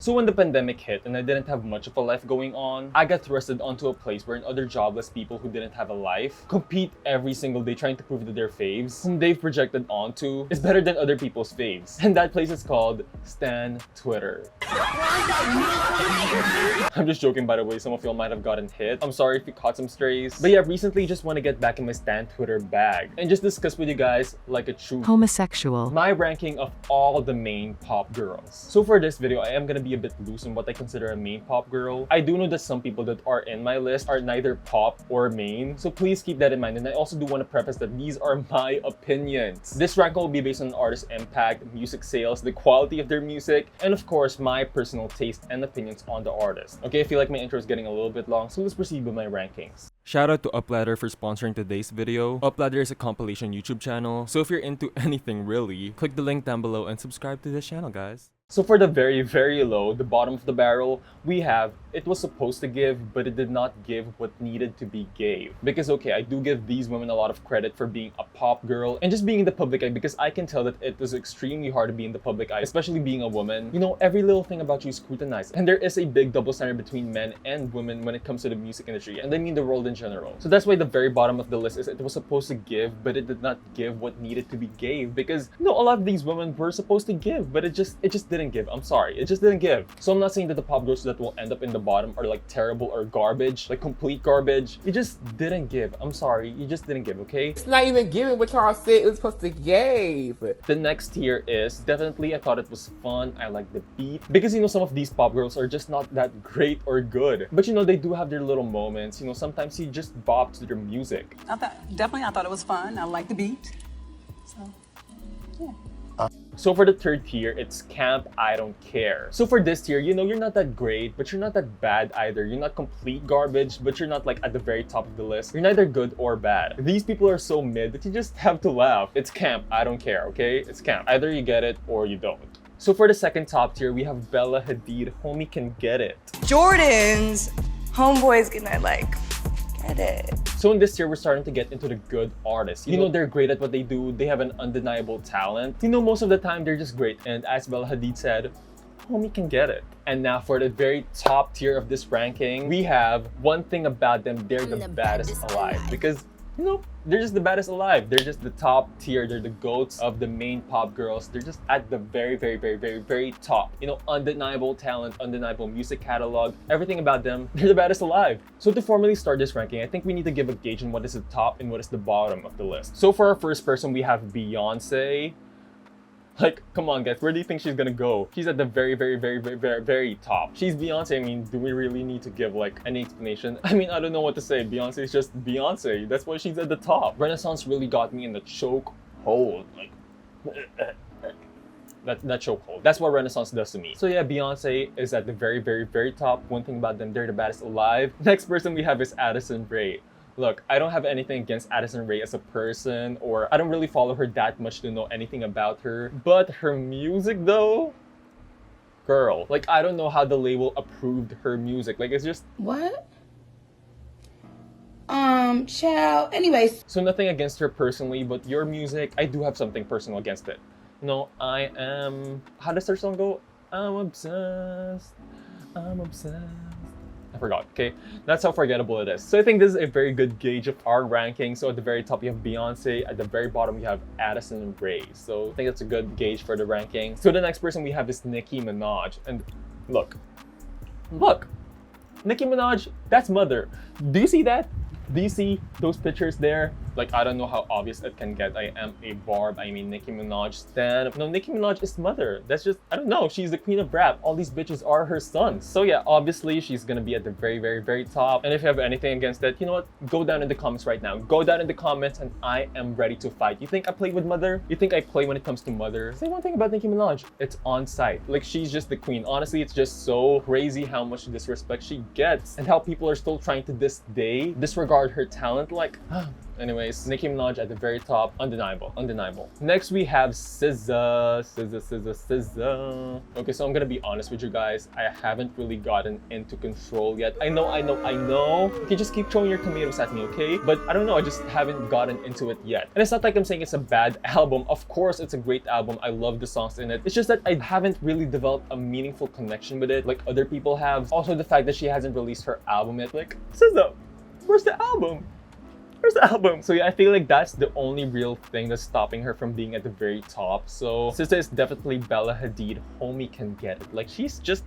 So when the pandemic hit and I didn't have much of a life going on, I got thrusted onto a place where other jobless people who didn't have a life compete every single day trying to prove that their faves, whom they've projected onto, is better than other people's faves. And that place is called Stan Twitter. I'm just joking, by the way, some of y'all might have gotten hit. I'm sorry if you caught some strays. But yeah, recently just want to get back in my Stan Twitter bag and just discuss with you guys like a true homosexual my ranking of all the main pop girls. So for this video, I am gonna be a bit loose on what I consider a main pop girl. I do know that some people that are in my list are neither pop or main, so please keep that in mind. And I also do want to preface that these are my opinions. This rank will be based on artist impact, music sales, the quality of their music, and of course my personal taste and opinions on the artist. Okay, I feel like my intro is getting a little bit long, so let's proceed with my rankings. Shout out to Upladder for sponsoring today's video. Upladder is a compilation YouTube channel, so if you're into anything really, click the link down below and subscribe to this channel, guys. So for the very, very low, the bottom of the barrel, we have it was supposed to give, but it did not give what needed to be gave. Because okay, I do give these women a lot of credit for being a pop girl and just being in the public eye, because I can tell that it was extremely hard to be in the public eye, especially being a woman. You know, every little thing about you is scrutinized. And there is a big double standard between men and women when it comes to the music industry, and I mean the world in general. So that's why the very bottom of the list is it was supposed to give, but it did not give what needed to be gave. Because you know, a lot of these women were supposed to give, but it just didn't give. I'm sorry, it just didn't give. So I'm not saying that the pop girls that will end up in the bottom are like terrible or garbage, like complete garbage. It just didn't give. I'm sorry, you just didn't give, okay? It's not even giving what y'all said it was supposed to give. The next tier is definitely, I thought it was fun. I like the beat. Because you know, some of these pop girls are just not that great or good. But you know, they do have their little moments. You know, sometimes you just bop to their music. I thought it was fun. I like the beat. So, yeah. So for the third tier, it's Camp I Don't Care. So for this tier, you know, you're not that great, but you're not that bad either. You're not complete garbage, but you're not like at the very top of the list. You're neither good or bad. These people are so mid that you just have to laugh. It's Camp I Don't Care, okay? It's Camp. Either you get it or you don't. So for the second top tier, we have Bella Hadid, Homie Can Get It. Jordan's homeboys gonna like get it. So in this tier, we're starting to get into the good artists. You know, they're great at what they do. They have an undeniable talent. You know, most of the time, they're just great. And as Bella Hadid said, homie can get it. And now for the very top tier of this ranking, we have one thing about them, they're the baddest alive. Because, you know, they're just the baddest alive. They're just the top tier. They're the goats of the main pop girls. They're just at the very, very, very, very, very top. You know, undeniable talent, undeniable music catalog, everything about them, they're the baddest alive. So to formally start this ranking, I think we need to give a gauge on what is the top and what is the bottom of the list. So for our first person, we have Beyonce. Like, come on guys, where do you think she's gonna go? She's at the very, very, very, very, very, very top. She's Beyonce. I mean, do we really need to give like any explanation? I mean, I don't know what to say. Beyonce is just Beyonce. That's why she's at the top. Renaissance really got me in the choke hold. Like, that chokehold. That's what Renaissance does to me. So yeah, Beyonce is at the very, very, very top. One thing about them, they're the baddest alive. Next person we have is Addison Rae. Look, I don't have anything against Addison Rae as a person, or I don't really follow her that much to know anything about her. But her music though, girl, like I don't know how the label approved her music. Like it's just... What? Child. Anyways. So nothing against her personally, but your music, I do have something personal against it. You know, I am... How does her song go? I'm obsessed. I'm obsessed. I forgot, okay? That's how forgettable it is. So I think this is a very good gauge of our ranking. So at the very top, you have Beyonce. At the very bottom, you have Addison Rae. So I think that's a good gauge for the ranking. So the next person we have is Nicki Minaj. And look, Nicki Minaj, that's Mother. Do you see that? Do you see those pictures there? Like, I don't know how obvious it can get. I am a Barb. I mean, Nicki Minaj stan. No, Nicki Minaj is Mother. That's just, I don't know. She's the queen of rap. All these bitches are her sons. So yeah, obviously, she's gonna be at the very, very, very top. And if you have anything against that, you know what? Go down in the comments right now. Go down in the comments and I am ready to fight. You think I play with Mother? You think I play when it comes to Mother? Say one thing about Nicki Minaj. It's on site. Like, she's just the queen. Honestly, it's just so crazy how much disrespect she gets and how people are still trying to this day disregard her talent. Like, Anyways, Nicki Minaj at the very top, undeniable, undeniable. Next we have SZA. Okay, so I'm gonna be honest with you guys. I haven't really gotten into Control yet. I know. You can just keep throwing your tomatoes at me, okay? But I don't know, I just haven't gotten into it yet. And it's not like I'm saying it's a bad album. Of course, it's a great album. I love the songs in it. It's just that I haven't really developed a meaningful connection with it like other people have. Also, the fact that she hasn't released her album yet. Like, SZA, where's the album? Where's the album? So yeah, I feel like that's the only real thing that's stopping her from being at the very top. So SZA is definitely Bella Hadid. Homie can get it. Like, she's just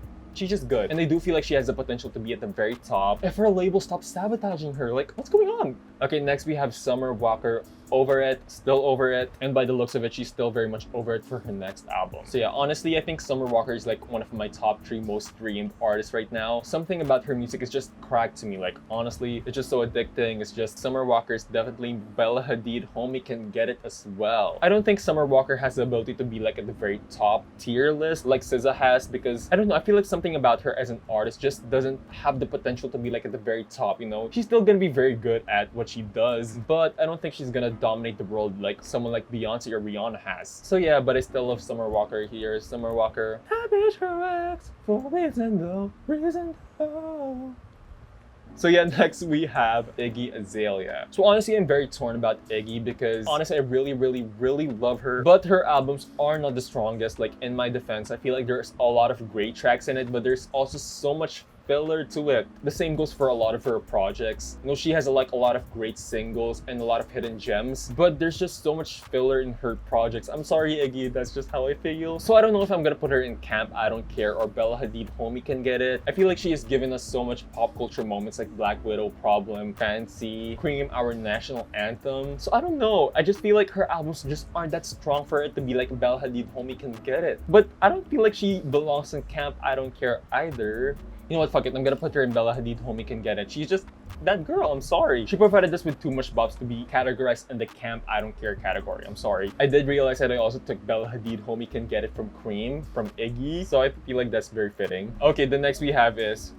good. And I do feel like she has the potential to be at the very top if her label stops sabotaging her. Like, what's going on? Okay, next we have Summer Walker. Over it, still over it, and by the looks of it, she's still very much over it for her next album. So yeah, honestly, I think Summer Walker is like one of my top 3 most streamed artists right now. Something about her music is just cracked to me. Like, honestly, it's just so addicting. It's just Summer Walker is definitely Bella Hadid. Homie can get it as well. I don't think Summer Walker has the ability to be like at the very top tier list like SZA has, because I don't know, I feel like something about her as an artist just doesn't have the potential to be like at the very top, you know? She's still gonna be very good at what she does, but I don't think she's gonna dominate the world like someone like Beyonce or Rihanna has. So yeah, but I still love Summer Walker here. Summer Walker. Happy correct for reason though, reason though. So yeah, next we have Iggy Azalea. So honestly, I'm very torn about Iggy because honestly, I really love her. But her albums are not the strongest. Like, in my defense, I feel like there's a lot of great tracks in it, but there's also so much filler to it. The same goes for a lot of her projects. You know, she has a lot of great singles and a lot of hidden gems, but there's just so much filler in her projects. I'm sorry, Iggy, that's just how I feel. So I don't know if I'm gonna put her in Camp I Don't Care or Bella Hadid Homie Can Get It. I feel like she has given us so much pop culture moments like Black Widow, Problem, Fancy, Cream, our national anthem. So I don't know. I just feel like her albums just aren't that strong for it to be like Bella Hadid Homie Can Get It. But I don't feel like she belongs in Camp I Don't Care either. You know what, fuck it, I'm gonna put her in Bella Hadid Homie Can Get It. She's just that girl, I'm sorry. She provided us with too much bops to be categorized in the Camp I Don't Care category, I'm sorry. I did realize that I also took Bella Hadid Homie Can Get It from Cream, from Iggy, so I feel like that's very fitting. Okay, the next we have is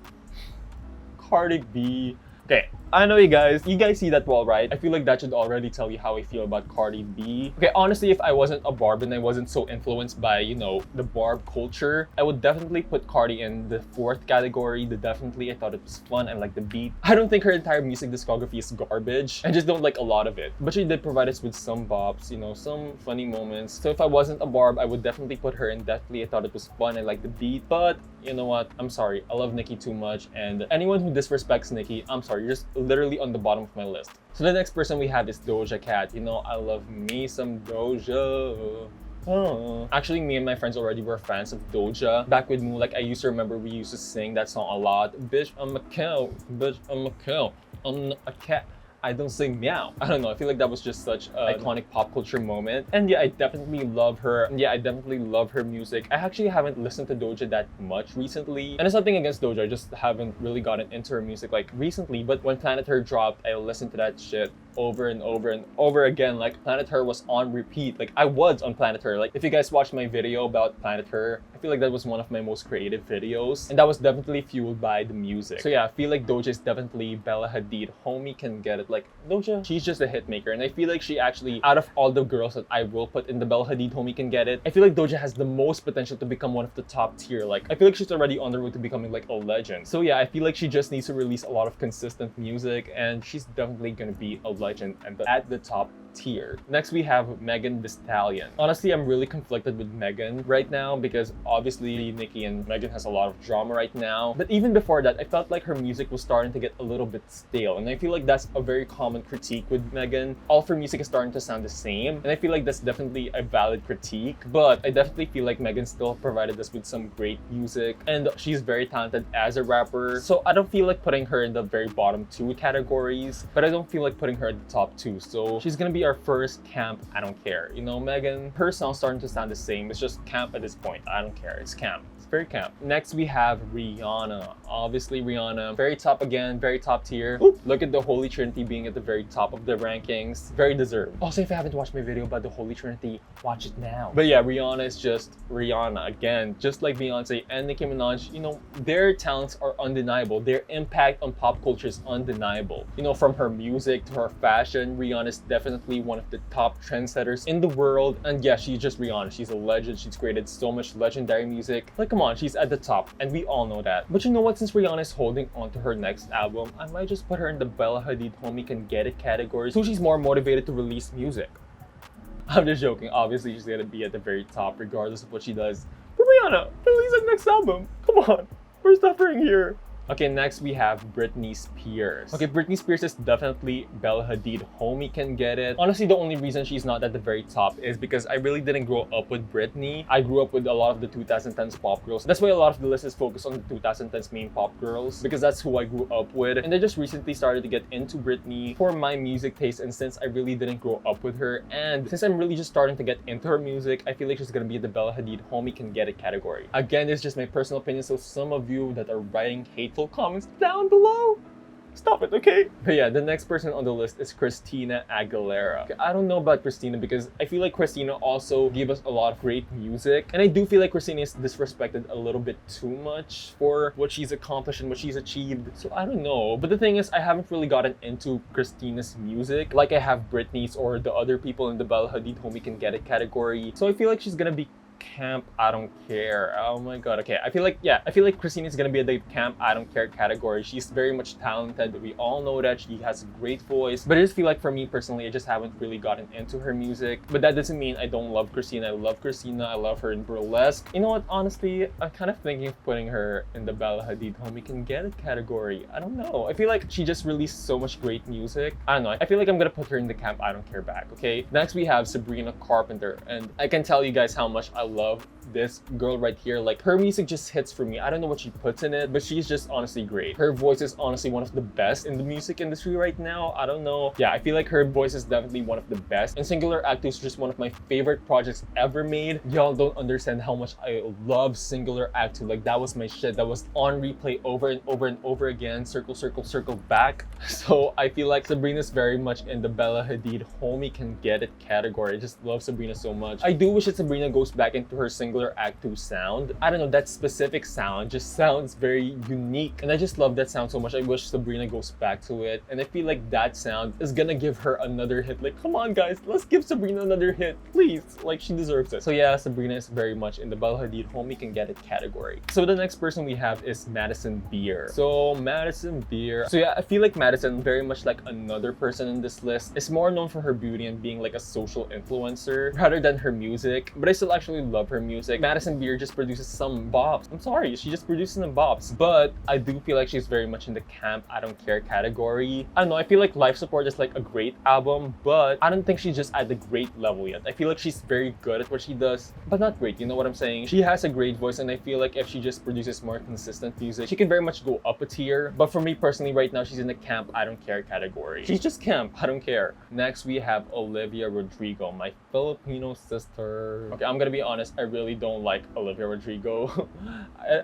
Cardi B. Okay, I know you guys see that wall, right? I feel like that should already tell you how I feel about Cardi B. Okay, honestly, if I wasn't a Barb and I wasn't so influenced by, you know, the Barb culture, I would definitely put Cardi in the 4th category. The definitely, I thought it was fun and like the beat. I don't think her entire music discography is garbage. I just don't like a lot of it. But she did provide us with some bops, you know, some funny moments. So if I wasn't a Barb, I would definitely put her in Definitely. I thought it was fun and like the beat. But you know what? I'm sorry. I love Nicki too much. And anyone who disrespects Nicki, I'm sorry. You're just literally on the bottom of my list. So the next person we have is Doja Cat. You know, I love me some Doja. Oh. Actually, me and my friends already were fans of Doja. Back with Mu, like I used to remember we used to sing that song a lot. Bitch, I'm a cow. Bitch, I'm a cow. I'm not a cat. I don't say meow. I don't know. I feel like that was just such an iconic pop culture moment. And yeah, I definitely love her. And yeah, I definitely love her music. I actually haven't listened to Doja that much recently. And it's nothing against Doja. I just haven't really gotten into her music like recently. But when Planet Her dropped, I listened to that shit over and over and over again. Like, Planet Her was on repeat. Like, I was on Planet Her. Like, if you guys watched my video about Planet Her, I feel like that was one of my most creative videos. And that was definitely fueled by the music. So yeah, I feel like Doja is definitely Bella Hadid. Homie Can Get It. Like, Doja, she's just a hit maker. And I feel like she actually, out of all the girls that I will put in the Bella Hadid Homie Can Get It, I feel like Doja has the most potential to become one of the top tier. Like, I feel like she's already on the road to becoming like a legend. So yeah, I feel like she just needs to release a lot of consistent music, and she's definitely gonna be a legend and at the top tier. Next we have Megan Thee Stallion. Honestly, I'm really conflicted with Megan right now because obviously Nicki and Megan has a lot of drama right now. But even before that, I felt like her music was starting to get a little bit stale. And I feel like that's a very common critique with Megan. All of her music is starting to sound the same. And I feel like that's definitely a valid critique. But I definitely feel like Megan still provided us with some great music. And she's very talented as a rapper. So I don't feel like putting her in the very bottom 2 categories. But I don't feel like putting her at the top 2. So she's gonna be actually our first camp I don't care. You know, Megan, her song's starting to sound the same. It's just camp at this point. I don't care. It's camp. It's very camp. Next we have Rihanna. Obviously Rihanna, very top again, very top tier. Oop, look at the Holy Trinity being at the very top of the rankings. Very deserved. Also, if you haven't watched my video about the Holy Trinity, watch it now. But yeah, Rihanna is just Rihanna. Again, just like Beyonce and Nicki Minaj, you know, their talents are undeniable. Their impact on pop culture is undeniable. You know, from her music to her fashion, Rihanna is definitely one of the top trendsetters in the world. And yeah, she's just Rihanna. She's a legend. She's created so much legendary music. Like, come on, she's at the top, and we all know that. But you know what? Since Rihanna is holding on to her next album, I might just put her in the Bella Hadid Homie Can Get It category, so she's more motivated to release music. I'm just joking. Obviously, she's gonna be at the very top regardless of what she does. But Rihanna, release her next album. Come on, we're suffering here. Okay, next we have Britney Spears. Okay, Britney Spears is definitely Bella Hadid Homie Can Get It. Honestly, the only reason she's not at the very top is because I really didn't grow up with Britney. I grew up with a lot of the 2010s pop girls. That's why a lot of the list is focused on the 2010s main pop girls, because that's who I grew up with. And I just recently started to get into Britney for my music taste, and since I really didn't grow up with her, and since I'm really just starting to get into her music, I feel like she's gonna be in the Bella Hadid Homie Can Get It category. Again, it's just my personal opinion, so some of you that are writing hateful comments down below, stop it, okay? But yeah, the next person on the list is Christina Aguilera. Okay, I don't know about Christina because I feel like Christina also gave us a lot of great music. And I do feel like Christina is disrespected a little bit too much for what she's accomplished and what she's achieved. So I don't know. But the thing is, I haven't really gotten into Christina's music like I have Britney's or the other people in the Bella Hadid Homie Can Get It category. So I feel like she's gonna be camp I don't care. Oh my god. Okay, I feel like Christina is gonna be at the camp I don't care category. She's very much talented. We all know that she has a great voice, but I just feel like for me personally, I just haven't really gotten into her music. But that doesn't mean I don't love Christina. I love Christina. I love her in Burlesque. You know what, honestly, I'm kind of thinking of putting her in the Bella Hadid Homie Can Get It category. I don't know, I feel like she just released so much great music. I don't know, I feel like I'm gonna put her in the camp I don't care back. Okay, next we have Sabrina Carpenter, and I can tell you guys how much I love this girl right here. Like, her music just hits for me. I don't know what she puts in it, but she's just honestly great. Her voice is honestly one of the best in the music industry right now. I don't know. Yeah, I feel like her voice is definitely one of the best. And Singular Act 2 is just one of my favorite projects ever made. Y'all don't understand how much I love Singular Act 2. Like, that was my shit. That was on replay over and over and over again. Circle, circle, circle back. So I feel like Sabrina's very much in the Bella Hadid Homie Can Get It category. I just love Sabrina so much. I do wish that Sabrina goes back into her Singular Act 2 sound. I don't know, that specific sound just sounds very unique, and I just love that sound so much. I wish Sabrina goes back to it, and I feel like that sound is gonna give her another hit. Like, come on guys, let's give Sabrina another hit, please. Like, she deserves it. So yeah, Sabrina is very much in the Bella Hadid Homie Can Get It category. So the next person we have is Madison Beer. So yeah, I feel like Madison, very much like another person in this list, is more known for her beauty and being like a social influencer rather than her music, but I still actually love her music. Madison Beer just produces some bops. I'm sorry, she just produces some bops, but I do feel like she's very much in the camp I don't care category. I don't know, I feel like Life Support is like a great album, but I don't think she's just at the great level yet. I feel like she's very good at what she does, but not great, you know what I'm saying? She has a great voice, and I feel like if she just produces more consistent music, she can very much go up a tier. But for me personally, right now, she's in the camp I don't care category. She's just camp I don't care. Next, we have Olivia Rodrigo, my Filipino sister. Okay, I'm gonna be honest, I really don't like Olivia Rodrigo.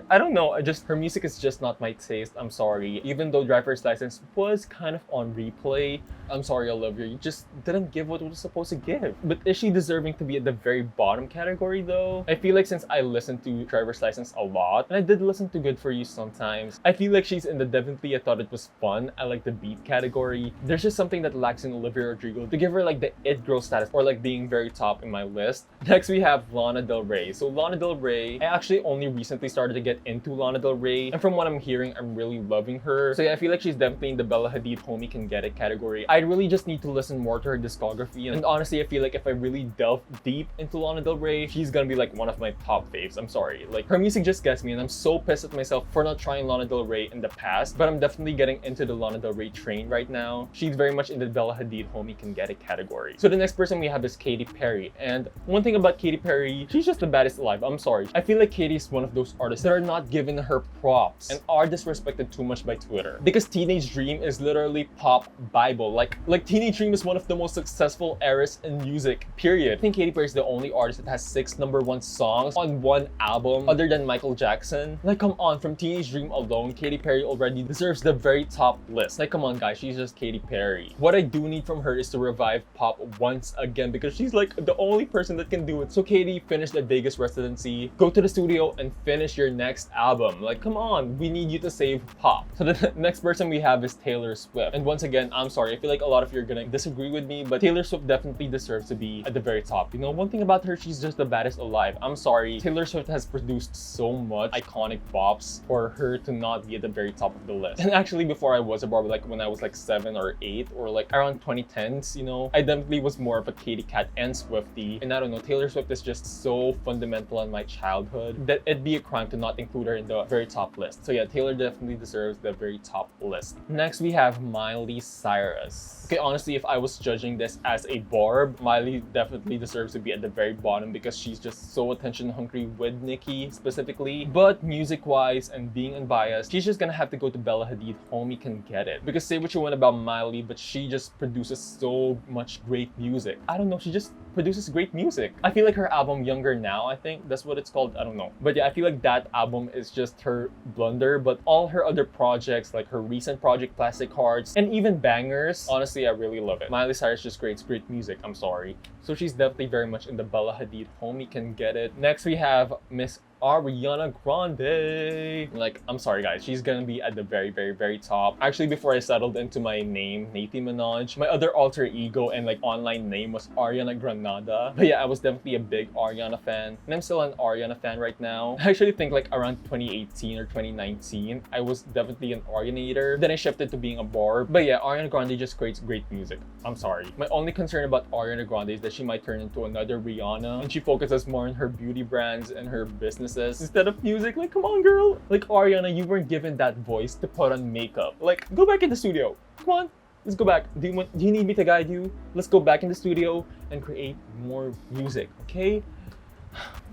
I don't know, her music is just not my taste. I'm sorry. Even though Driver's License was kind of on replay, I'm sorry Olivia, you just didn't give what it was supposed to give. But is she deserving to be at the very bottom category though? I feel like since I listened to Driver's License a lot, and I did listen to Good For You sometimes, I feel like she's in the definitely I thought it was fun, I like the beat category. There's just something that lacks in Olivia Rodrigo to give her like the it girl status, or like being very top in my list. Next we have Lana Del Rey. So Lana Del Rey, I actually only recently started to get into Lana Del Rey, and from what I'm hearing, I'm really loving her. So yeah, I feel like she's definitely in the Bella Hadid Homie Can Get It category. I really just need to listen more to her discography, and honestly, I feel like if I really delve deep into Lana Del Rey, she's gonna be like one of my top faves. I'm sorry, like her music just gets me, and I'm so pissed at myself for not trying Lana Del Rey in the past, but I'm definitely getting into the Lana Del Rey train right now. She's very much in the Bella Hadid Homie Can Get It category. So the next person we have is Katy Perry, and one thing about Katy Perry, she's just the baddest baddest alive. I'm sorry. I feel like Katie's one of those artists that are not given her props and are disrespected too much by Twitter. Because Teenage Dream is literally pop Bible. Like Teenage Dream is one of the most successful eras in music, period. I think Katy Perry is the only artist that has 6 #1 songs on one album other than Michael Jackson. Like, come on, from Teenage Dream alone, Katy Perry already deserves the very top list. Like, come on guys, she's just Katy Perry. What I do need from her is to revive pop once again because she's like the only person that can do it. So Katy, finish the Vegas residency, go to the studio and finish your next album. Like, come on, we need you to save pop. So the next person we have is Taylor Swift. And once again, I'm sorry, I feel like a lot of you are gonna disagree with me, but Taylor Swift definitely deserves to be at the very top. You know, one thing about her, she's just the baddest alive. I'm sorry, Taylor Swift has produced so much iconic bops for her to not be at the very top of the list. And actually, before I was a Barbie, like when I was like 7 or 8 or like around 2010s, you know, I definitely was more of a Katy Cat and Swiftie. And I don't know, Taylor Swift is just so fundamental in my childhood that it'd be a crime to not include her in the very top list. So yeah, Taylor definitely deserves the very top list. Next, we have Miley Cyrus. Okay, honestly, if I was judging this as a Barb, Miley definitely deserves to be at the very bottom because she's just so attention hungry with Nicki specifically. But music-wise and being unbiased, she's just gonna have to go to Bella Hadid. Homie can get it. Because say what you want about Miley, but she just produces so much great music. I don't know, she just produces great music. I feel like her album Younger Now, I think that's what it's called, I don't know. But yeah, I feel like that album is just her blunder, but all her other projects, like her recent project Plastic Hearts and even Bangers, honestly, I really love it. Miley Cyrus just creates great music, I'm sorry. So she's definitely very much in the Bella Hadid. Homie can get it. Next we have Miss Ariana Grande. Like, I'm sorry guys, she's gonna be at the very top. Actually, before I settled into my name, Nicki Minaj, my other alter ego and like online name was Ariana Granada. But yeah, I was definitely a big Ariana fan, and I'm still an Ariana fan right now. I actually think like around 2018 or 2019, I was definitely an Arianator. Then I shifted to being a Barb. But yeah, Ariana Grande just creates great music. I'm sorry. My only concern about Ariana Grande is that she might turn into another Rihanna, and she focuses more on her beauty brands and her business instead of music. Like, come on girl, like Ariana, you weren't given that voice to put on makeup. Like, go back in the studio, come on, let's go back. Do you need me to guide you? Let's go back in the studio and create more music, okay?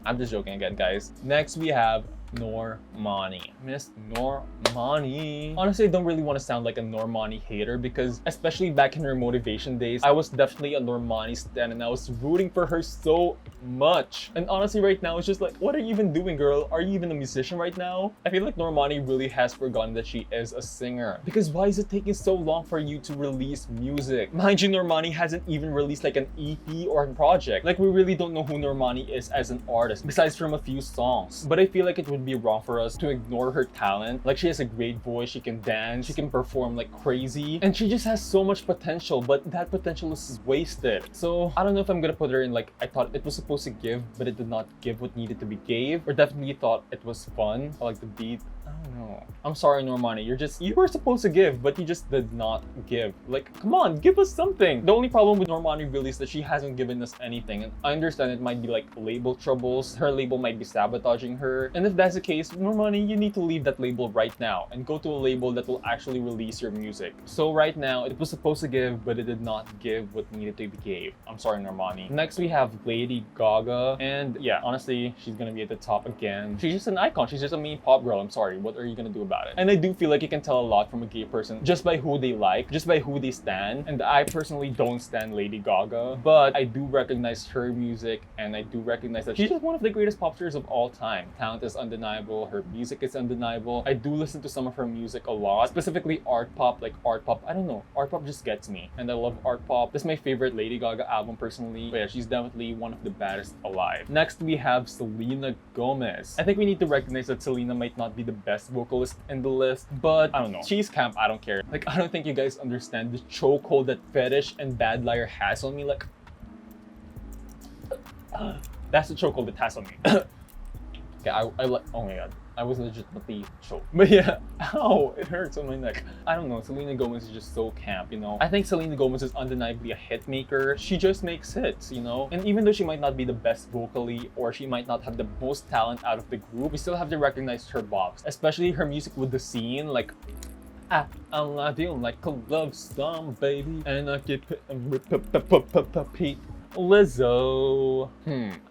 I'm just joking again guys. Next we have Normani. Miss Normani. Honestly, I don't really want to sound like a Normani hater because especially back in her Motivation days, I was definitely a Normani stan and I was rooting for her so much. And honestly, right now, it's just like, what are you even doing, girl? Are you even a musician right now? I feel like Normani really has forgotten that she is a singer. Because why is it taking so long for you to release music? Mind you, Normani hasn't even released like an EP or a project. Like, we really don't know who Normani is as an artist, besides from a few songs. But I feel like it would be wrong for us to ignore her talent. Like, she has a great voice, she can dance, she can perform like crazy, and she just has so much potential, but that potential is wasted. So I don't know if I'm gonna put her in like, I thought it was supposed to give, but it did not give what needed to be gave, or definitely thought it was fun. I like the beat. I don't know. I'm sorry, Normani. You were supposed to give, but you just did not give. Like, come on, give us something. The only problem with Normani really is that she hasn't given us anything. And I understand it might be like label troubles. Her label might be sabotaging her. And if that's the case, Normani, you need to leave that label right now and go to a label that will actually release your music. So right now, it was supposed to give, but it did not give what needed to be gave. I'm sorry, Normani. Next, we have Lady Gaga. And yeah, honestly, she's gonna be at the top again. She's just an icon. She's just a mean pop girl. I'm sorry. What are you gonna do about it? And I do feel like you can tell a lot from a gay person just by who they like, just by who they stan. And I personally don't stan Lady Gaga, but I do recognize her music, and I do recognize that she's just one of the greatest pop stars of all time. Talent is undeniable, her music is undeniable. I do listen to some of her music a lot, specifically art pop. Like art pop, I don't know, art pop just gets me, and I love art pop. This is my favorite Lady Gaga album personally, but yeah, she's definitely one of the baddest alive. Next, we have Selena Gomez. I think we need to recognize that Selena might not be the best vocalist in the list, but I don't know. She's camp, I don't care. Like, I don't think you guys understand the chokehold that Fetish and Bad Liar has on me. Like, that's the chokehold it has on me. Okay, I like, oh my god. I was legitimately choked. But yeah, ow, it hurts on my neck. I don't know, Selena Gomez is just so camp, you know? I think Selena Gomez is undeniably a hit maker. She just makes hits, you know? And even though she might not be the best vocally, or she might not have the most talent out of the group, we still have to recognize her bops. Especially her music with the scene, like, I'm not feeling like a love song, baby. And I keep repeat. Lizzo.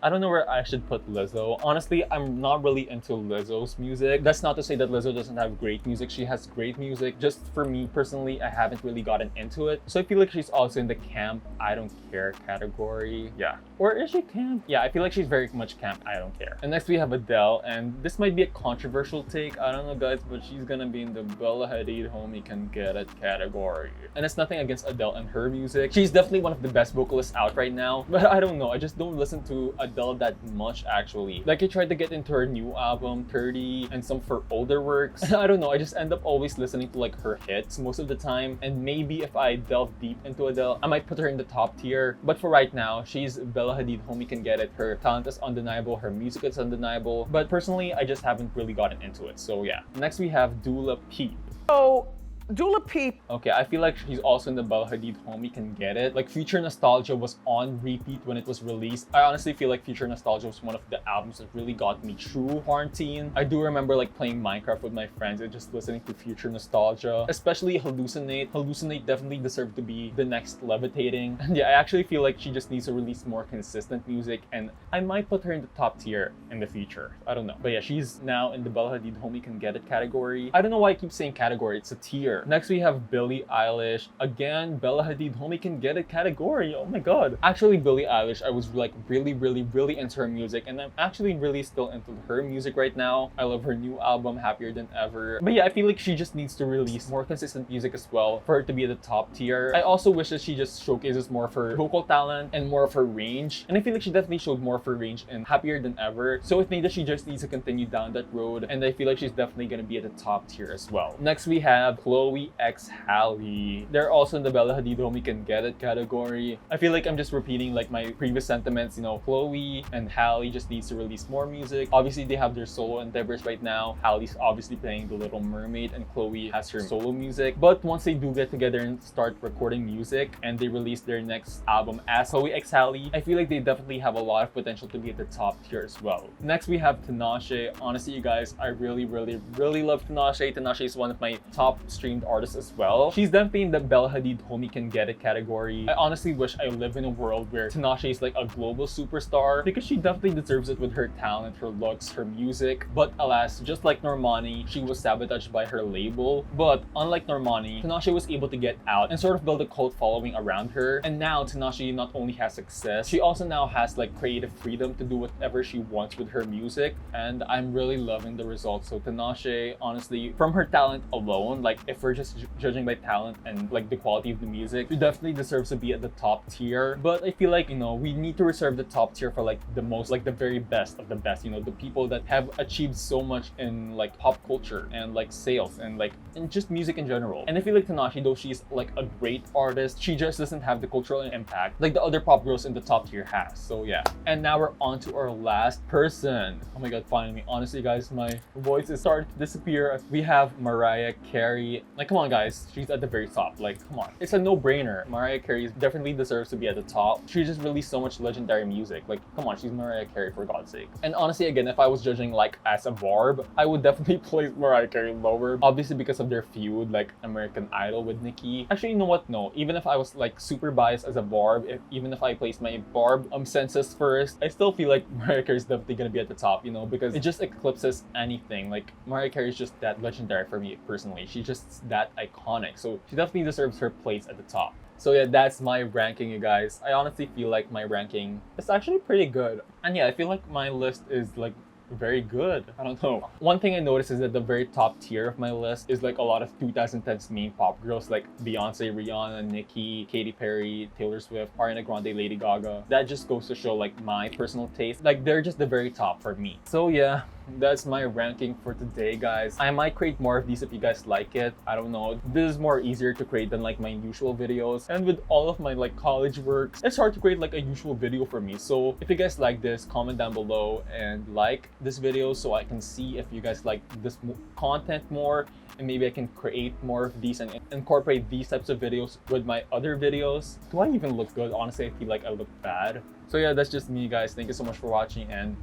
I don't know where I should put Lizzo. Honestly, I'm not really into Lizzo's music. That's not to say that Lizzo doesn't have great music. She has great music. Just for me personally, I haven't really gotten into it. So I feel like she's also in the camp I don't care category. Yeah. Or is she camp? Yeah, I feel like she's very much camp I don't care. And next we have Adele, and this might be a controversial take. I don't know guys, but she's gonna be in the Bella Hadid Homie Can Get It category. And it's nothing against Adele and her music. She's definitely one of the best vocalists out right now. But I don't know, I just don't listen to Adele that much actually. Like I tried to get into her new album, 30, and some of her older works. And I don't know, I just end up always listening to like her hits most of the time. And maybe if I delve deep into Adele, I might put her in the top tier. But for right now, she's Bella Hadid Homie Can Get It. Her talent is undeniable, her music is undeniable. But personally, I just haven't really gotten into it. So yeah. Next we have Dula Peep. So, Dula Peep. Okay, I feel like she's also in the Bella Hadid Homie Can Get It. Like Future Nostalgia was on repeat when it was released. I honestly feel like Future Nostalgia was one of the albums that really got me through quarantine. I do remember like playing Minecraft with my friends and just listening to Future Nostalgia. Especially Hallucinate. Hallucinate definitely deserved to be the next Levitating. And yeah, I actually feel like she just needs to release more consistent music, and I might put her in the top tier in the future. I don't know. But yeah, she's now in the Bella Hadid Homie Can Get It category. I don't know why I keep saying category, it's a tier. Next we have Billie Eilish. Again, Bella Hadid Homie Can Get It category. Oh my god. Actually, Billie Eilish, I was like really into her music, and I'm actually really still into her music right now. I love her new album, Happier Than Ever. But yeah, I feel like she just needs to release more consistent music as well for her to be at the top tier. I also wish that she just showcases more of her vocal talent and more of her range. And I feel like she definitely showed more of her range in Happier Than Ever. So it means that she just needs to continue down that road, and I feel like she's definitely gonna be at the top tier as well. Next we have Chloe X Halle. They're also in the Bella Hadid Homie Can Get It category. I feel like I'm just repeating like my previous sentiments. You know, Chloe and Halle just needs to release more music. Obviously, they have their solo endeavors right now. Halle's obviously playing The Little Mermaid, and Chloe has her solo music. But once they do get together and start recording music, and they release their next album as Chloe X Halle, I feel like they definitely have a lot of potential to be at the top tier as well. Next, we have Tinashe. Honestly, you guys, I really love Tinashe. Tinashe is one of my top streamed artists as well. She's definitely in the Bella Hadid Homie Can Get It category. I honestly wish I live in a world where Tinashe is like a global superstar, because she definitely deserves it with her talent, her looks, her music. But alas, just like Normani, she was sabotaged by her label. But unlike Normani, Tinashe was able to get out and sort of build a cult following around her. And now Tinashe not only has success, she also now has like creative freedom to do whatever she wants with her music. And I'm really loving the results. So Tinashe, honestly, from her talent alone, like if we're just judging by talent and like the quality of the music, she definitely deserves to be at the top tier. But I feel like, you know, we need to reserve the top tier for like the most, like the very best of the best, you know, the people that have achieved so much in like pop culture and like sales and like in just music in general. And I feel like Tinashe, though she's like a great artist, she just doesn't have the cultural impact like the other pop girls in the top tier has. So yeah. And now we're on to our last person. Oh my god, finally. Honestly guys, my voice is starting to disappear. We have Mariah Carey. Like come on guys, she's at the very top. Like come on, it's a no-brainer. Mariah Carey definitely deserves to be at the top. She just released so much legendary music. Like come on, she's Mariah Carey for God's sake. And honestly, again, if I was judging like as a Barb, I would definitely place Mariah Carey lower, obviously because of their feud like American Idol with Nicki. Actually, you know what, no, even if I was like super biased as a Barb, even if I placed my Barb census first, I still feel like Mariah Carey is definitely gonna be at the top, you know, because it just eclipses anything. Like Mariah Carey is just that legendary for me personally. She's just that iconic, so she definitely deserves her place at the top. So yeah, that's my ranking, you guys. I honestly feel like my ranking is actually pretty good. And yeah, I feel like my list is like very good. I don't know. One thing I noticed is that the very top tier of my list is like a lot of 2010s main pop girls like Beyonce, Rihanna, Nicki, Katy Perry, Taylor Swift, Ariana Grande, Lady Gaga. That just goes to show like my personal taste. Like they're just the very top for me. So yeah, that's my ranking for today, guys. I might create more of these if you guys like it. I don't know. This is more easier to create than like my usual videos. And with all of my like college works, it's hard to create like a usual video for me. So if you guys like this, comment down below and like this video so I can see if you guys like this content more, and maybe I can create more of these and incorporate these types of videos with my other videos. Do I even look good? Honestly, I feel like I look bad. So yeah, that's just me, guys. Thank you so much for watching, and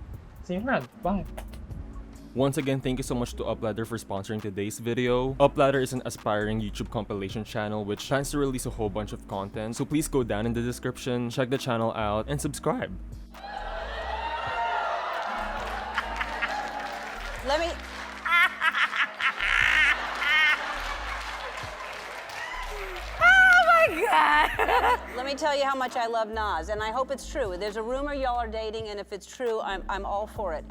see you around. Bye. Once again, thank you so much to Upladder for sponsoring today's video. Upladder is an aspiring YouTube compilation channel which plans to release a whole bunch of content, so please go down in the description, check the channel out, and subscribe. Let me. Let me tell you how much I love Nas, and I hope it's true. There's a rumor y'all are dating, and if it's true, I'm all for it.